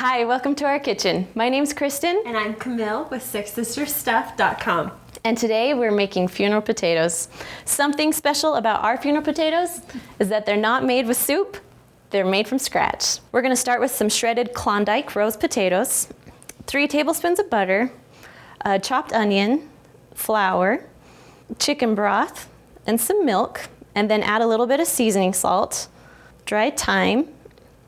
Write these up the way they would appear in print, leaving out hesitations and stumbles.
Hi, welcome to our kitchen. My name's Kristen. And I'm Camille with SixSistersStuff.com. And today we're making funeral potatoes. Something special about our funeral potatoes is that they're not made with soup, they're made from scratch. We're gonna start with some shredded Klondike rose potatoes, 3 tablespoons of butter, a chopped onion, flour, chicken broth, and some milk, and then add a little bit of seasoning salt, dried thyme,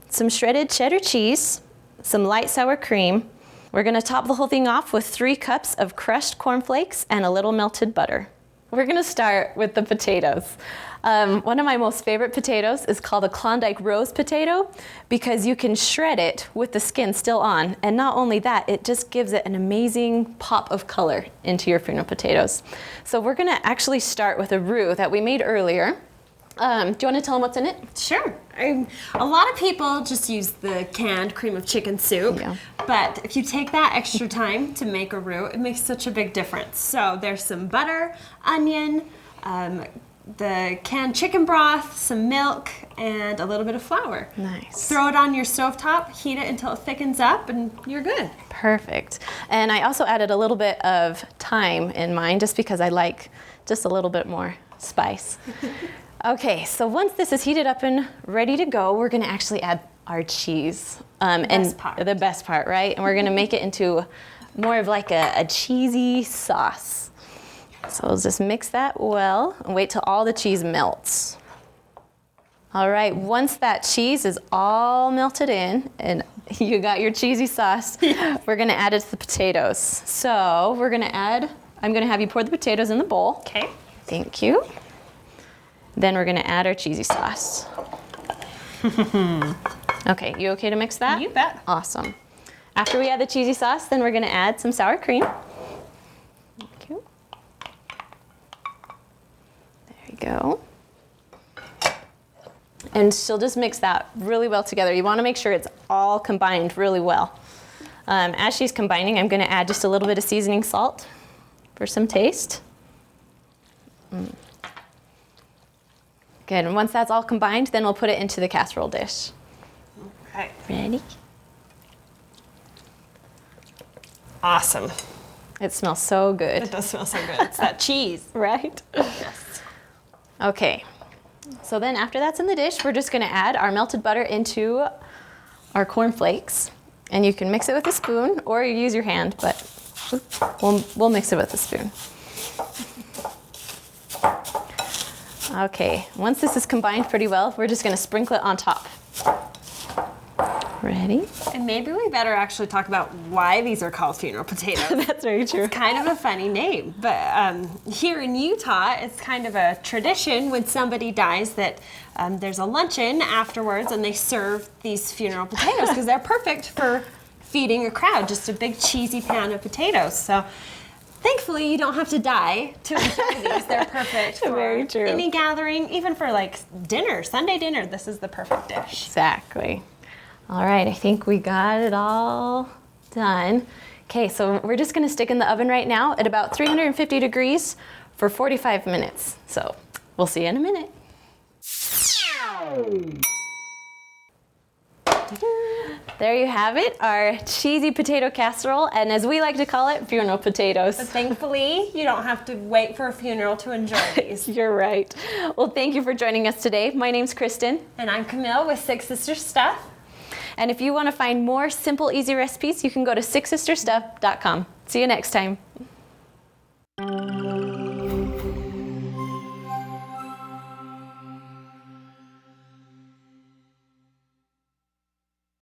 some shredded cheddar cheese, some light sour cream. We're gonna top the whole thing off with 3 cups of crushed cornflakes and a little melted butter. We're gonna start with the potatoes. One of my most favorite potatoes is called a Klondike rose potato because you can shred it with the skin still on. And not only that, it just gives it an amazing pop of color into your funeral potatoes. So we're gonna actually start with a roux that we made earlier. Do you want to tell them what's in it? Sure. A lot of people just use the canned cream of chicken soup, but if you take that extra time to make a roux, it makes such a big difference. So there's some butter, onion, the canned chicken broth, some milk, and a little bit of flour. Nice. Throw it on your stovetop, heat it until it thickens up, and you're good. Perfect. And I also added a little bit of thyme in mine just because I like just a little bit more spice. Okay, so once this is heated up and ready to go, we're gonna actually add our cheese. The best part, right? And we're gonna make it into more of like a cheesy sauce. So we'll just mix that well and wait till all the cheese melts. All right, once that cheese is all melted in and you got your cheesy sauce, we're gonna add it to the potatoes. So we're gonna I'm gonna have you pour the potatoes in the bowl. Okay. Thank you. Then we're gonna add our cheesy sauce. Okay, you okay to mix that? You bet. Awesome. After we add the cheesy sauce, then we're gonna add some sour cream. Thank you. There you go. And she'll just mix that really well together. You wanna make sure it's all combined really well. As she's combining, I'm gonna add just a little bit of seasoning salt for some taste. Good, and once that's all combined, then we'll put it into the casserole dish. Okay. Ready? Awesome. It smells so good. It does smell so good. It's that cheese. Right? Yes. Okay, so then after that's in the dish, we're just gonna add our melted butter into our cornflakes. And you can mix it with a spoon or you use your hand, but we'll mix it with a spoon. Okay, once this is combined pretty well, we're just gonna sprinkle it on top. Ready? And maybe we better actually talk about why these are called funeral potatoes. That's very true. It's kind of a funny name, but here in Utah, it's kind of a tradition when somebody dies that there's a luncheon afterwards and they serve these funeral potatoes because they're perfect for feeding a crowd, just a big cheesy pan of potatoes. So thankfully, you don't have to die to enjoy these. They're perfect for any gathering, even for like dinner, Sunday dinner. This is the perfect dish. Exactly. All right, I think we got it all done. Okay, so we're just gonna stick in the oven right now at about 350 degrees for 45 minutes. So we'll see you in a minute. There you have it, our cheesy potato casserole, and as we like to call it, funeral potatoes. But thankfully, you don't have to wait for a funeral to enjoy these. You're right. Well, thank you for joining us today. My name's Kristen. And I'm Camille with Six Sisters Stuff. And if you want to find more simple, easy recipes, you can go to SixSistersStuff.com. See you next time.